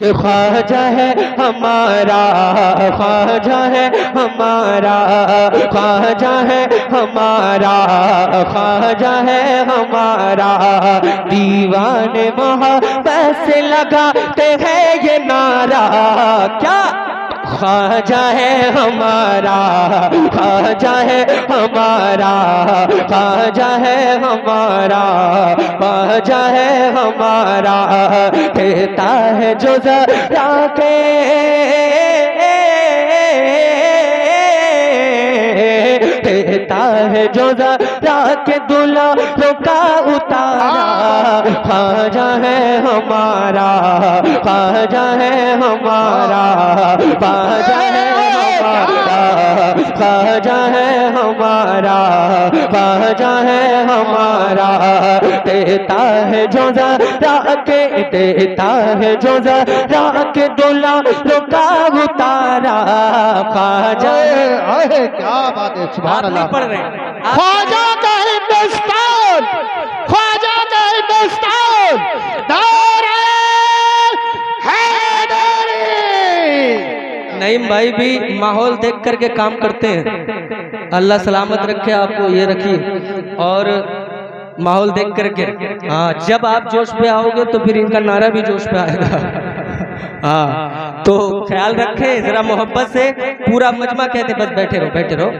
कि ख्वाजा है हमारा, ख्वाजा है हमारा, ख्वाजा है हमारा, ख्वाजा है हमारा। दीवाने मोहब्बत से लगाते हैं ये नारा, क्या ख्वाजा है हमारा, ख्वाजा है हमारा, ख्वाजा है हमारा, ख्वाजा है हमारा। कहता है जो जरा के कहता है जो जरा के दुल्हों का उतारा, ख्वाजा है हमारा, ख्वाजा है हमारा, ख्वाजा है हमारा, ख्वाजा है हमारा, ख्वाजा है हमारा। देता है जो जरा के, देता है जो जरा के दुल्हों का उतारा, ख्वाजा है। क्या बात है, सुभान अल्लाह। पढ़ रहे ख्वाजा का हिंदुस्तान, ख्वाजा का हिंदुस्तान, नारे हैदरी। नईम भाई भी माहौल देख करके काम करते हैं। अल्लाह सलामत रखे आपको, ये रखिए। और माहौल देख करके, हाँ, जब आप जोश पे आओगे तो फिर इनका नारा भी जोश पे आएगा। हाँ, तो ख्याल रखें जरा मोहब्बत से। पूरा मजमा कहते बस बैठे रहो, बैठे रहो,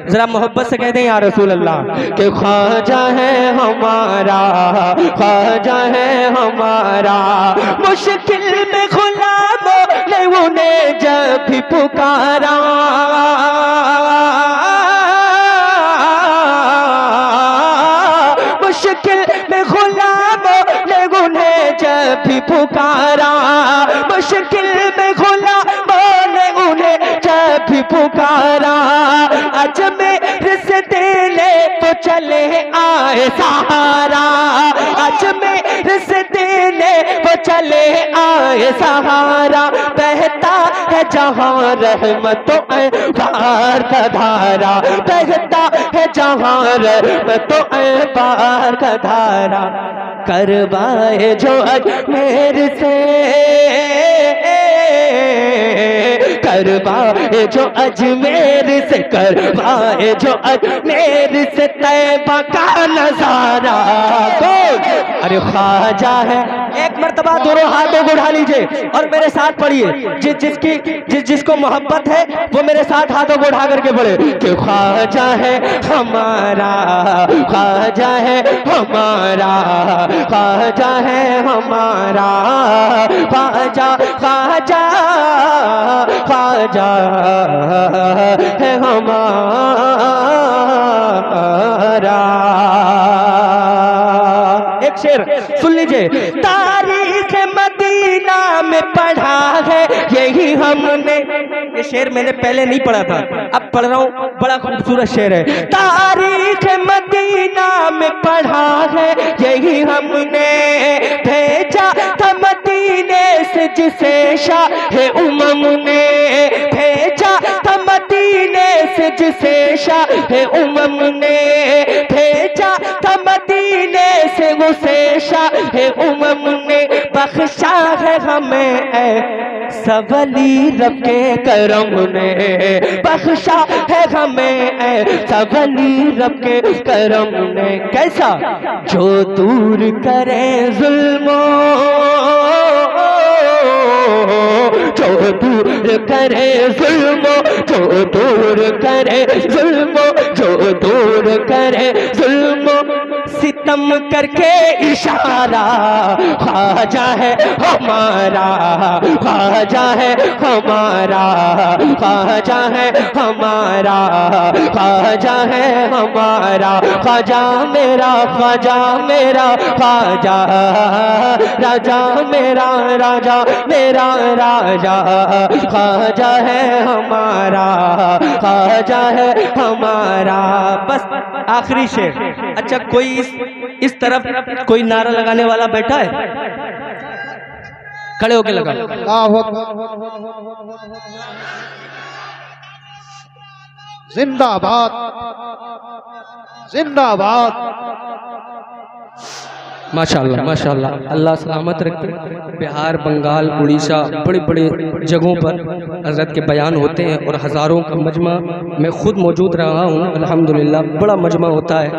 जरा मोहब्बत से कहते हैं या रसूल अल्लाह के ख्वाजा है हमारा, ख्वाजा है हमारा। मुश्किल में गुलामों ने उन्हें जब भी पुकारा, मुश्किल में गुलामों ने उन्हें जब भी पुकारा, मुश्किल में गुलामों ने उन्हें जब भी पुकारा। अजमेर से देने तो चले आए सहारा, अजमेर से देने वो चले आए सहारा। बहता है जहाँ रहमतों बार का धारा, बहता है जहाँ रहमतों बार का धारा। करवाए जो अजमेर से, करवाए जो अजमेर से, करवाए जो अजमेर से तैबा का नजारा। तो अरे ख्वाजा है, एक मर्तबा दोनों हाथों को उठा लीजिए और मेरे साथ पढ़िए। जिसको मोहब्बत है वो मेरे साथ हाथों को उठा करके पढ़े कि ख्वाजा है हमारा, ख्वाजा है हमारा, ख्वाजा है हमारा, ख्वाजा ख्वाजा ख्वाजा है हमारा। एक शेर सुन लीजिए। तारीख मदीना में पढ़ा है यही हमने, ये शेर मैंने पहले नहीं पढ़ा था, अब पढ़ रहा हूँ, बड़ा खूबसूरत शेर है। तारीख मदीना में पढ़ा है यही हमने, भेजा था मदीने से जिसे शाह उमम ने, भेजा था मदीने से जिसे शाह उमम ने, भेजा था मदीने से उसे शाह उमम ने। बख्शा है हमें सबली रब के करम ने, बख्शा है हमें सबली रब के करम ने। कैसा? जो दूर करे जुल्मों, जो दूर करे जुल्मों, जो दूर करे जुल्मों, जो दूर करे जुल्मों, सितम करके इशारा। ख्वाजा है हमारा, ख्वाजा है हमारा, ख्वाजा है हमारा, ख्वाजा है हमारा। ख्वाजा मेरा, ख्वाजा मेरा, ख्वाजा राजा मेरा, राजा मेरा राजा। ख्वाजा है हमारा, ख्वाजा है हमारा। बस आखिरी शेर। अच्छा, कोई इस तरफ कोई नारा लगाने वाला बैठा है? खड़े होके लगा। जिंदाबाद, जिंदाबाद। माशाल्लाह माशाल्लाह, अल्लाह सलामत रखे। बिहार, बंगाल, उड़ीसा, बड़े बड़े जगहों पर हज़रत के बयान होते हैं और हज़ारों का मजमा, मैं ख़ुद मौजूद रहा हूँ अल्हम्दुलिल्लाह। बड़ा मजमा होता है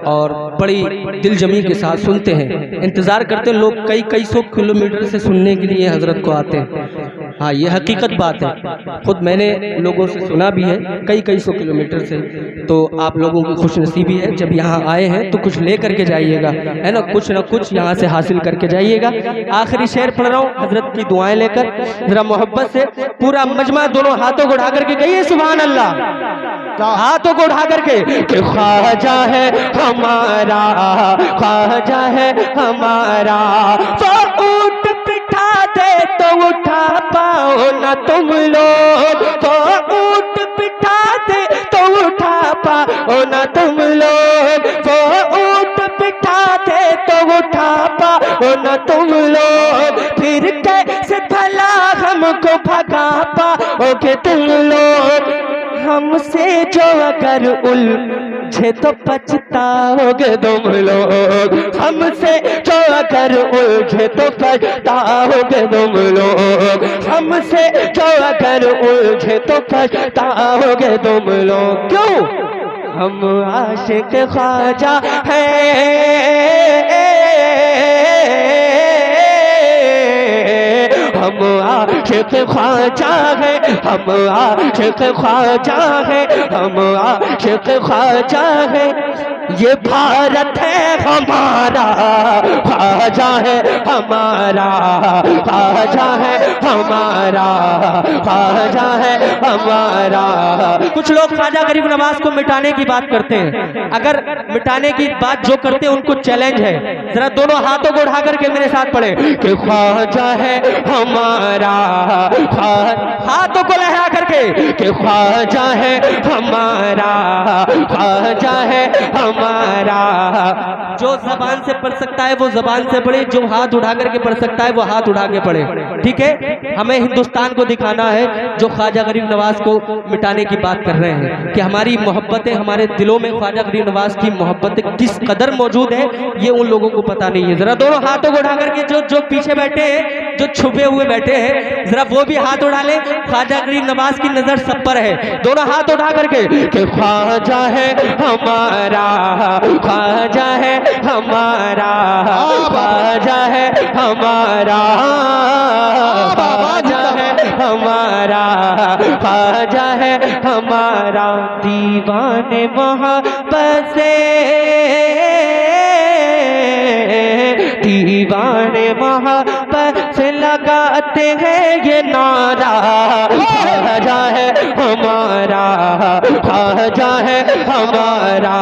और बड़ी दिलजमी के साथ सुनते हैं, इंतज़ार करते हैं लोग, कई सौ किलोमीटर से सुनने के लिए हज़रत को आते हैं। हाँ, ये हकीकत बात है, ख़ुद मैंने लोगों से सुना भी है कई सौ किलोमीटर से। तो आप लोगों की खुशनसीबी है, जब यहाँ आए हैं तो कुछ ले करके जाइएगा, है ना कुछ यहाँ से हासिल करके जाइएगा। आखिरी शेर पढ़ रहा हूँ हजरत की दुआएं लेकर, ज़रा मोहब्बत से पूरा मजमा दोनों हाथों को उठा करके कहिए सुभान अल्लाह। हाथों को उठा करके कि ख्वाजा है हमारा, ख्वाजा है हमारा, वो ऊंट बिठा दे तो उठा पाओ ना तुम लोग, वो ऊंट बिठा दे तो उठा पाओ ना तुम लोग, वो ऊंट बिठा दे तो उठा पाओ ना तुम लोग, फिर कैसे भला हमको भगा पाओगे तुम लोग, हमसे जो अगर उलझे तो पछताओगे तुम लोग, हमसे जो अगर उलझे तो पछताओगे तुम लोग, हमसे जो अगर उलझे तो पछताओगे तुम लोग। क्यों? हम आशिक ख्वाजा हैं, हम आशिक ख्वाजा है, हम आशिक ख्वाजा है, हम आशिक ख्वाजा है, ये भारत है हमारा, ख्वाजा है हमारा, ख्वाजा है हमारा, ख्वाजा है हमारा। कुछ लोग ख्वाजा गरीब नवाज को मिटाने की बात करते हैं, अगर मिटाने की बात जो करते हैं उनको चैलेंज है, जरा दोनों हाथों को उठा करके मेरे साथ पढ़े कि ख्वाजा है हमारा, हाथों को लहरा करके कि ख्वाजा है हमारा, ख्वाजा है हमारा। जो जबान से पढ़ सकता है वो जबान से पढ़े, जो हाथ उठा करके पढ़ सकता है वो हाथ उठा के पढ़े, ठीक है। हमें हिंदुस्तान को दिखाना है जो ख्वाजा गरीब नवाज को मिटाने की बात कर रहे हैं कि हमारी मोहब्बतें, हमारे दिलों में ख्वाजा गरीब नवाज की मोहब्बतें किस कदर मौजूद है, ये उन लोगों को पता नहीं है। जरा दोनों हाथों को उठा करके जो पीछे बैठे हैं, जो छुपे हुए बैठे हैं, जरा वो भी हाथ उठा ले। ख्वाजा गरीब नवाज की नजर सब पर है, दोनों हाथ उठा करके कि ख्वाजा है हमारा, ख्वाजा है हमारा, ख्वाजा है हमारा, ख्वाजा है हमारा, ख्वाजा है हमारा। दीवाने मोहब्बत से, दीवाने मोहब्बत से लगाते हैं ये नारा, ख्वाजा है हमारा, ख्वाजा है हमारा,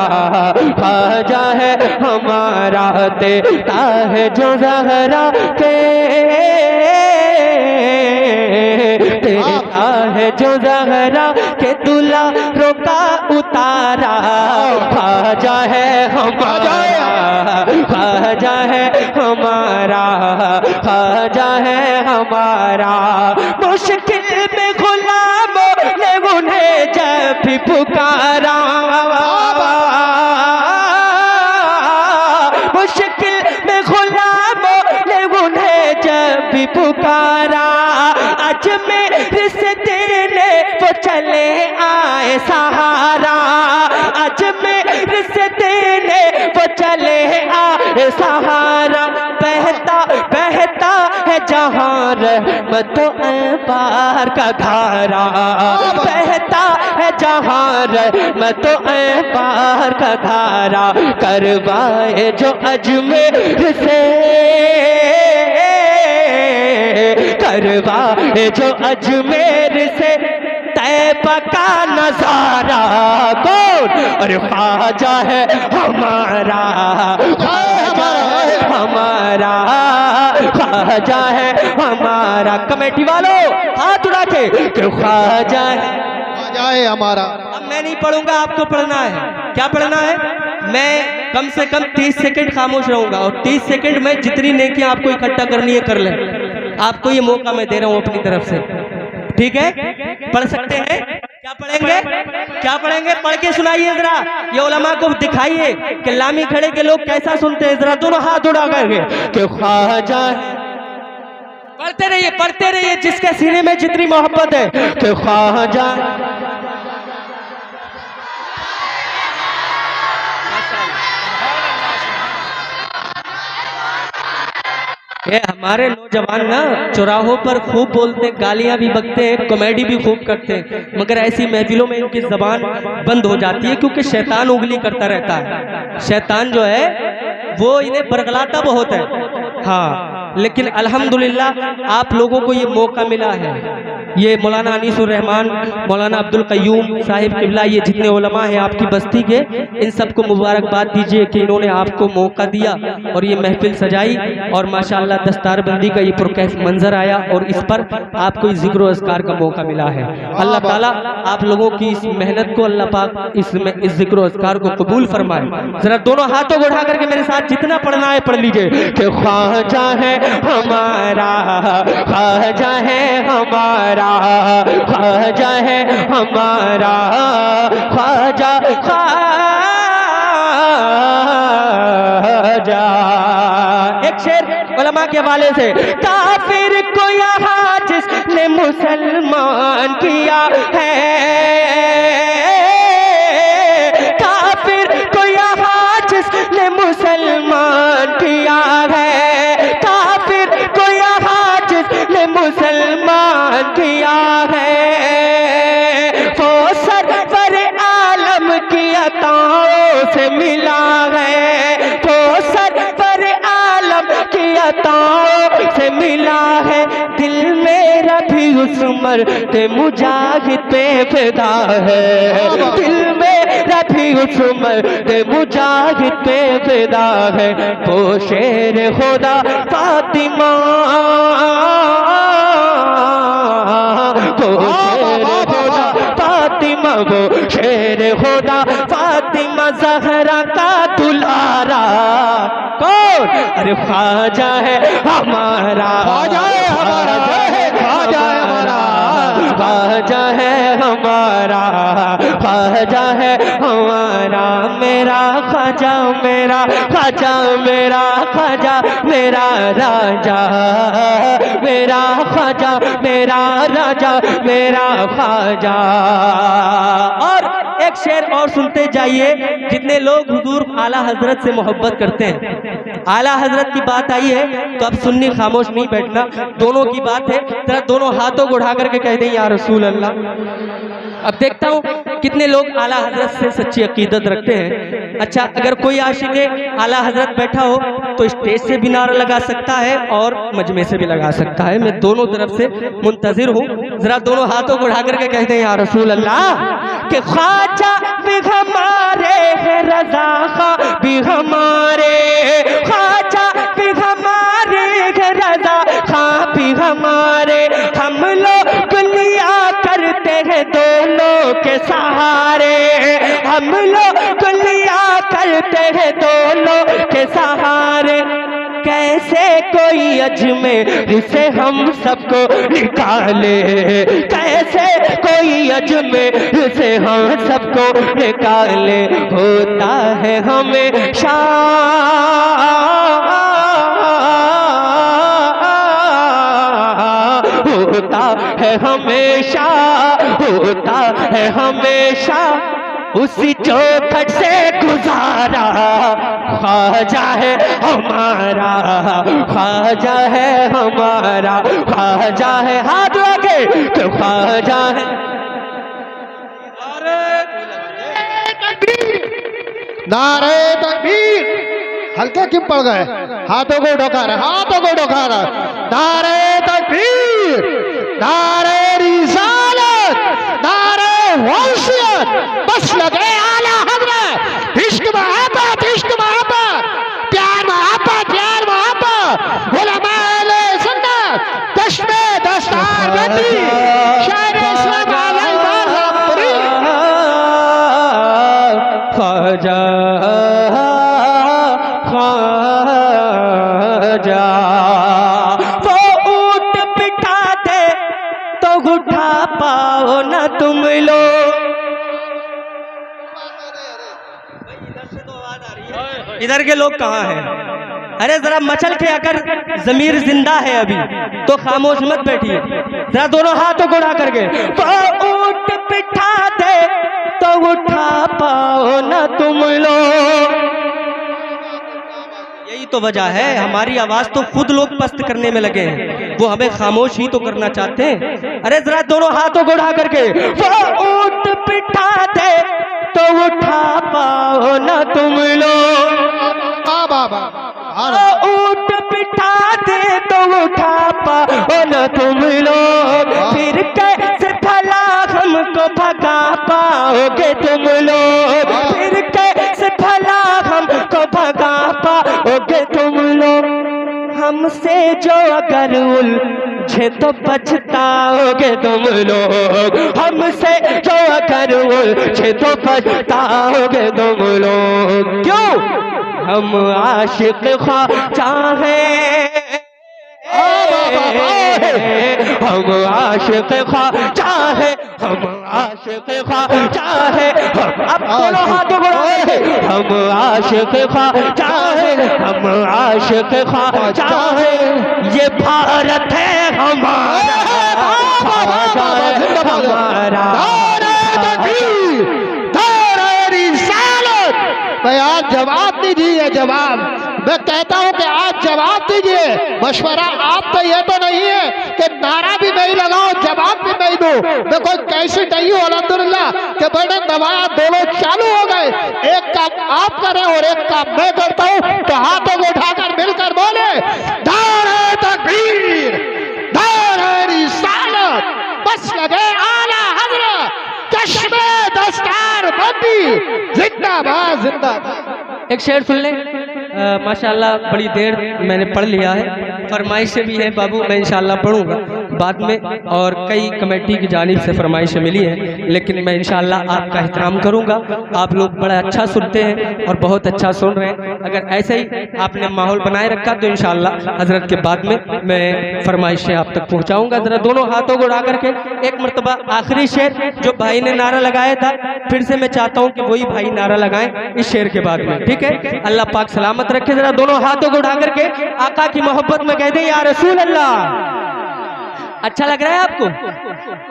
ख्वाजा है हमारा। देता है जो ज़हरा के, देता है जो ज़हरा के दूल्हा रोका उतारा, ख्वाजा है हमारा, ख्वाजा है हमारा, ख्वाजा है हमारा। मुश्किल में गुलामों ने उन्हें जब भी पुकारा, मुश्किल में गुलामों ने उन्हें जब भी पुकारा, आज मेरे से देने वो चले आए सहारा, आज मेरे से देने वो चले आए सहारा। बहता बहता है जहाँ रहमत पार का धारा, बहता है जहाँ रहमत पार का धारा। करवाए जो अजमेर से, करवाए जो अजमेर से तैबा का नजारा। कौन? अरे ख्वाजा है हमारा, ख्वाजा है हमारा, ख्वाजा है हमारा। कमेटी वालों हाथ उठा के कि ख्वाजा है हमारा। अब मैं नहीं पढ़ूंगा, आपको पढ़ना है। क्या पढ़ना है? मैं कम से कम 30 सेकंड खामोश रहूंगा और 30 सेकंड में जितनी नेकियां आपको इकट्ठा करनी है कर लें। आपको ये मौका मैं दे रहा हूं अपनी तरफ से, ठीक है? पढ़ सकते हैं? क्या पढ़ेंगे? क्या पढ़ेंगे? पढ़ के सुनाइए जरा, ये उलमा को दिखाइए कि लामी खड़े के लोग कैसा सुनते हैं। जरा दोनों हाथ उड़ा करके कि ख्वाजा, पढ़ते रहिए जिसके सीने में जितनी मोहब्बत है कि ख्वाजा। ये हमारे नौजवान ना चौराहों पर खूब बोलते, गालियां भी बकते हैं, कॉमेडी भी खूब करते हैं, मगर ऐसी महफिलों में इनकी जबान बंद हो जाती है क्योंकि शैतान उंगली करता रहता है। शैतान जो है वो इन्हें बरगलाता बहुत है। हाँ, लेकिन अल्हम्दुलिल्लाह आप लोगों को ये मौका मिला है। ये मौलाना अनीसुर रहमान, मौलाना अब्दुल कय्यूम साहिब किबला, ये जितने उलमा हैं आपकी बस्ती के, इन सबको मुबारकबाद दीजिए कि इन्होंने आपको मौका दिया और ये महफिल सजाई और माशाअल्लाह दस्तारबंदी का ये पुरकैफ मंजर आया और इस पर आपको इस जिक्र अस्कार का मौका मिला है। अल्लाह ताला आप लोगों की इस मेहनत को, अल्लाह पाक इस जिक्र अस्कार को कबूल फरमाए। जरा दोनों हाथों को उठा करके मेरे साथ जितना पढ़ना है पढ़ लीजिए कि ख्वाजा है हमारा, ख्वाजा है हमारा, ख्वाजा है हमारा, ख्वाजा ख्वाजा। एक शेर उलमा के हवाले से, काफिर को यहाँ जिसने मुसलमान किया है, काफिर को यहाँ जिसने मुसलमान किया है, काफिर को यहाँ जिसने मुसलमान किया है, वो सरवर आलम की अताओं से मिला है, वो सरवर आलम की अताओं से मिला है। दिल मेरा भी उस मर्द मुजाहिद पे फिदा है, दिल मेरा भी उस मर्द मुजाहिद पे फिदा है। वो शेर खुदा फातिमा, वो शेर खुदा फातिमा, वो शेर खुदा फातिमा ज़हरा का दुलारा। कौन? अरे ख्वाजा है हमारा, ख्वाजा है हमारा, ख्वाजा है हमारा, ख्वाजा है हमारा, ख्वाजा है हमारा, मेरा ख्वाजा, मेरा ख्वाजा, मेरा ख्वाजा, मेरा राजा, मेरा ख्वाजा, मेरा राजा, मेरा ख्वाजा। और एक शेर और सुनते जाइए। जितने लोग हुजूर आला हजरत से मोहब्बत करते हैं, आला हजरत की बात आई है तो अब सुन्नी खामोश नहीं बैठना, दोनों की बात है। जरा दोनों हाथों को उठा करके कहते हैं या रसूल अल्लाह। अब देखता हूँ कितने लोग आला हजरत से सच्ची अकीदत रखते हैं। अच्छा, अगर कोई आशिक आला हजरत बैठा हो तो स्टेज से भी नारा लगा सकता है और मजमे से भी लगा सकता है। मैं दोनों तरफ से मुंतजिर हूँ। जरा दोनों हाथों को उठा करके कहते हैं या रसूल अल्लाह, कि ख्वाजा भी हमारे है, रज़ा खां भी हमारे, ख्वाजा भी हमारे है, रज़ा खां भी हमारे। हम लोग लिया करते हैं दोनों के सहारे, हम लोग लिया करते हैं दोनों के सहारे। कैसे कोई अजमेर से हम सबको निकाले, कैसे कोई अजमेर से हम सबको निकाले। होता है हमेशा, होता है हमेशा, होता है हमेशा उसी चौखट से गुजारा। ख्वाजा है हमारा, ख्वाजा है हमारा, ख्वाजा है, हाथ आगे तो ख्वाजा है। नारे तकबीर, हल्के क्यों पड़ गए? हाथों को उठा रहे, हाथों को उठा रहे। नारे तकबीर, नारे रिसालत, नारे वंशियत, बस लगे आला हज़रत। इश्क मोहब्बत, इश्क मोहब्बत, प्यार मोहब्बत, प्यार मोहब्बत, उलमा अहले सुन्नत, दश्मे दस्तारबंदी, शायर इस्लाम आलम बाज़ारी। ख्वाजा ख्वाजा, वो ऊँट बिठा दे तो उठा पाओ ना तुम लोग, इधर के लोग कहाँ हैं? अरे जरा मचल के अगर जमीर जिंदा है अभी तो खामोश मत बैठिए, जरा दोनों हाथों को उठा करके। तो ऊंट बिठा दे तो उठा पाओ ना तुम लोग। यही तो वजह है, हमारी आवाज तो खुद लोग पस्त करने में लगे हैं, वो हमें खामोश ही तो करना चाहते हैं। अरे जरा दोनों हाथों को उठा करके। वो ऊंट बिठा दे तो उठा पाओ ना तुम लोग। ऊंट बिठा दे तो उठा पाओ न तुम लोग, फिर कैसे भला हमको भगा पाओगे तुम लोग, फिर कैसे भला हमको भगा पाओगे तुम लोग। हमसे जो अगर उलझे तो पछताओगे तुम लोग, हमसे जो अगर उलझे तो पछताओगे तुम लोग। क्यों? हम आशिक ख्वाजा हैं, हम आशिक ख्वाजा हैं, हम आशिक ख्वाजा हैं। अब दोनों हाथों को हम आशिक ख्वाजा हैं, हम आशिक ख्वाजा हैं। ये भारत है हमारा, ख्वाजा है हमारा। मैं आज जवाब दीजिए, जवाब मैं कहता हूं कि आज जवाब दीजिए। मशवरा आप तो ये तो नहीं है कि नारा भी नहीं लगाओ जवाब भी नहीं दूं। मैं कोई कैसी नहीं हूं अल्हम्दुलिल्लाह कि मैंने दबाया, दोनों चालू हो गए। एक काम आप करें और एक काम मैं करता हूं, तो हाथों को उठाकर मिलकर बोले नारे तकबीर, नारे रिसालत, बस लगे आला हज़रत, चश्मे दस्तार बंदी, जिंदाबाद जिंदाबाद। एक शेर सुन ले। माशाल्लाह बड़ी देर मैंने पढ़ लिया है, फरमाइशें भी हैं बाबू, मैं इंशाल्लाह पढ़ूंगा बाद में, और कई कमेटी की जानिब से फरमाइशें मिली हैं, लेकिन मैं इंशाल्लाह आपका एहतराम करूंगा। आप लोग बड़ा अच्छा सुनते हैं और बहुत अच्छा सुन रहे हैं। अगर ऐसे ही आपने माहौल बनाए रखा तो इंशाल्लाह हजरत के बाद में मैं फरमाइशें आप तक पहुँचाऊँगा। ज़रा दोनों हाथों को उठा करके एक मरतबा आखिरी शेर जो भाई ने नारा लगाया था, फिर से मैं चाहता हूँ कि वही भाई नारा लगाएं इस शेर के बाद में, ठीक है? अल्लाह पाक सलामत रखे। जरा दोनों हाथों को उठा करके आका की मोहब्बत में कह दे या रसूल अल्लाह। अच्छा लग रहा है आपको?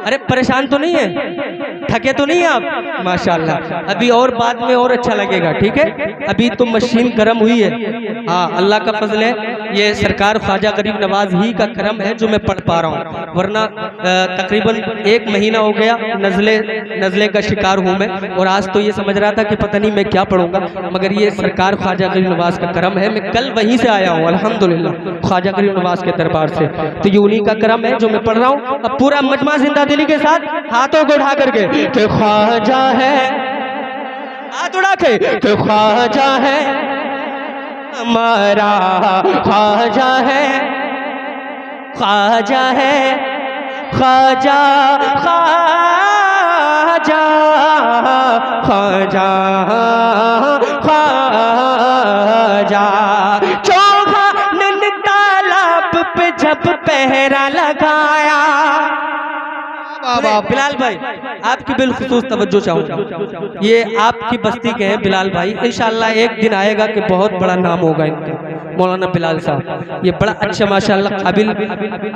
अरे परेशान तो नहीं है, थके तो नहीं है आप? माशाल्लाह, अभी और बाद में और अच्छा लगेगा, ठीक है? अभी तो मशीन गर्म हुई है। हाँ, अल्लाह का फजल है, ये सरकार ख्वाजा गरीब नवाज ही का करम है जो मैं पढ़ पा रहा हूँ, वरना तकरीबन 1 महीना हो गया नज़ले का शिकार हूँ मैं, और आज तो ये समझ रहा था कि पता नहीं मैं क्या पढ़ूंगा, मगर ये सरकार ख्वाजा गरीब नवाज का करम है। मैं कल वहीं से आया हूँ अल्हम्दुलिल्लाह, ख्वाजा गरीब नवाज के दरबार से, तो ये उन्हीं का करम है जो मैं पढ़ रहा हूँ। अब पूरा मजमा जिंदा दिली के साथ हाथों को उठा करके कि ख्वाजा है, हाथ उठा के कि ख्वाजा है हमारा, ख्वाजा है, ख्वाजा है, ख्वाजा ख्वाजा ख्वाजा ख्वाजा। चौहा नन तालाब पे जब पहरा लगाया। बिलाल भाई आपकी बिलखुसूस तवज्जो चाहूँगा, ये आपकी बस्ती के हैं बिलाल भाई, इंशाअल्लाह एक दिन आएगा कि बहुत बड़ा नाम होगा इनका, मौलाना बिलाल साहब। ये बड़ा अच्छा माशाअल्लाह काबिल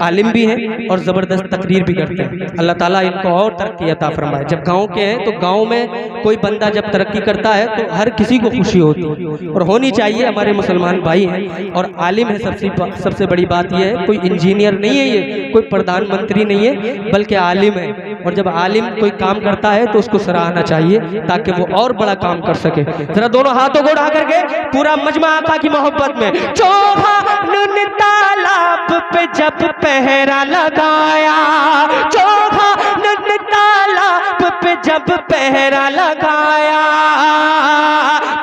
आलिम भी हैं और ज़बरदस्त तकरीर भी करते हैं। अल्लाह ताला इनको और तरक्की अता फरमाए। जब गांव के हैं तो गांव में कोई बंदा जब तरक्की करता है तो हर किसी को खुशी होती है और होनी चाहिए। हमारे मुसलमान भाई हैं और आलिम है। सबसे बड़ी बात यह है कोई इंजीनियर नहीं है, ये कोई प्रधानमंत्री नहीं है, बल्कि आलिम है। और जब आलिम कोई काम करता है तो उसको सराहना चाहिए ताकि वो और बड़ा काम कर सके। जरा दोनों हाथों को उठा करके पूरा मजमा आका की मोहब्बत में। चौहा नून तालाब पे जब पहरा लगाया, चौहा नून तालाब पे जब पहरा लगाया,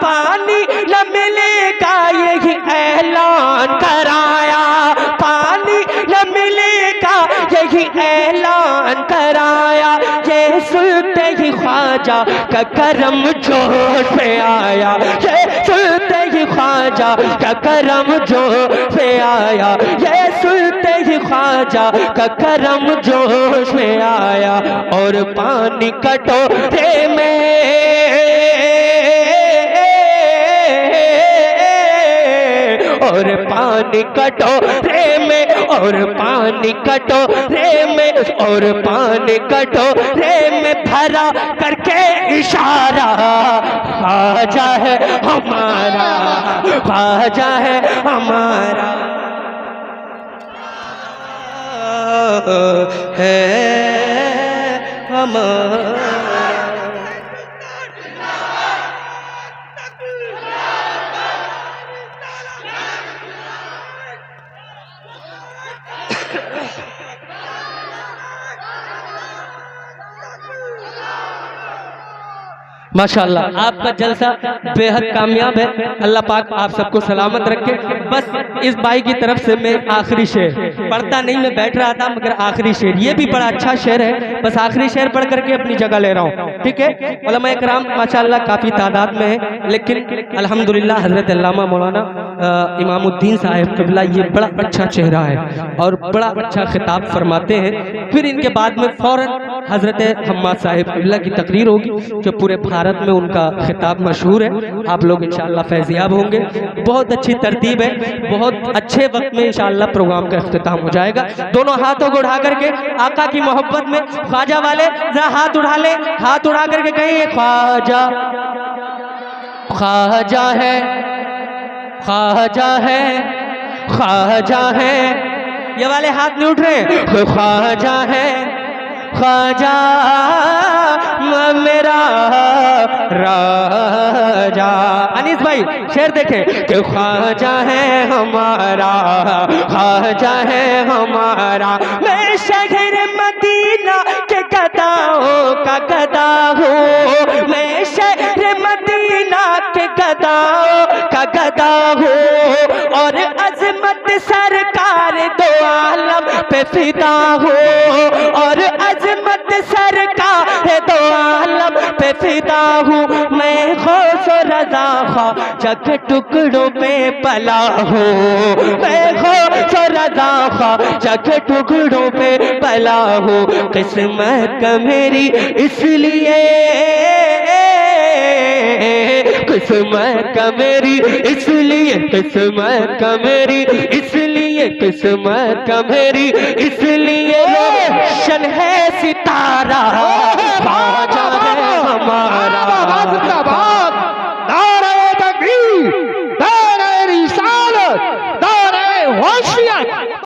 पानी न मिलेगा यही ऐलान कराया, पानी न मिलेगा यही ऐलान कराया। ये सुनते ही ख्वाजा का करम जोश में आया, ये सुनते ही ख्वाजा का करम जोश में आया, ये सुनते ही ख्वाजा का करम जोश में आया। और पानी कटोरे में और पानी कटोरे में, और पानी कटोरे में, और पानी कटोरे में भरा करके इशारा, ख्वाजा है हमारा, ख्वाजा है हमारा, है हमारा। माशाअल्लाह आपका जलसा बेहद कामयाब है। अल्लाह पाक आप सबको सलामत रखे। बस इस भाई की तरफ से मैं आखिरी शेर पढ़ता नहीं, मैं बैठ रहा था मगर आखिरी शेर, ये भी बड़ा अच्छा शेर है, बस आखिरी शेर पढ़ करके अपनी जगह ले रहा हूँ, ठीक है। उलमा इकराम माशाअल्लाह काफ़ी तादाद में है, लेकिन अल्हम्दुलिल्लाह हज़रत अल्लामा मौलाना इमामुद्दीन साहिब क़िबला ये बड़ा अच्छा चेहरा है और बड़ा अच्छा खिताब फरमाते हैं। फिर इनके बाद में फ़ौरन हज़रत हम्माद साहिब क़िबला की तकरीर होगी जो पूरे भारत में उनका खिताब मशहूर है। आप लोग इंशाअल्लाह फैज़याब होंगे। बहुत अच्छी तरतीब है, बहुत अच्छे वक्त में इंशाअल्लाह प्रोग्राम का इख्तिताम हो जाएगा। दोनों हाथों को उठा करके आका की मोहब्बत में ख्वाजा वाले जरा हाथ उठा ले, हाथ उठा करके कहेंगे ख्वाजा, ख्वाजा है, ख्वाजा है, ख्वाजा है। ये वाले हाथ नहीं उठ रहे, ख्वाजा है, ख्वाजा मेरा राजा। अनीस भाई शेर देखें कि ख्वाजा है हमारा, ख्वाजा है हमारा। मैं शहर मदीना के गदाओं का गदा हूँ, मैं शहर मदीना के गदाओं का गदा हूँ, और अजमत सरकार दो आलम पे फिदा हूँ, और अजमत सरकार दो आलम पे फिदा हूँ। मैं खौफ रज़ा ख्वाजा के टुकड़ों में पला हूँ, मैं खौफ रज़ा ख्वाजा के टुकड़ों में पला हूँ। किस्मत का मेरी इसलिए, किस्मत का मेरी इसलिए, किस्मत का मेरी इसलिए, किस्मत का मेरी इसलिए रोशन है सितारा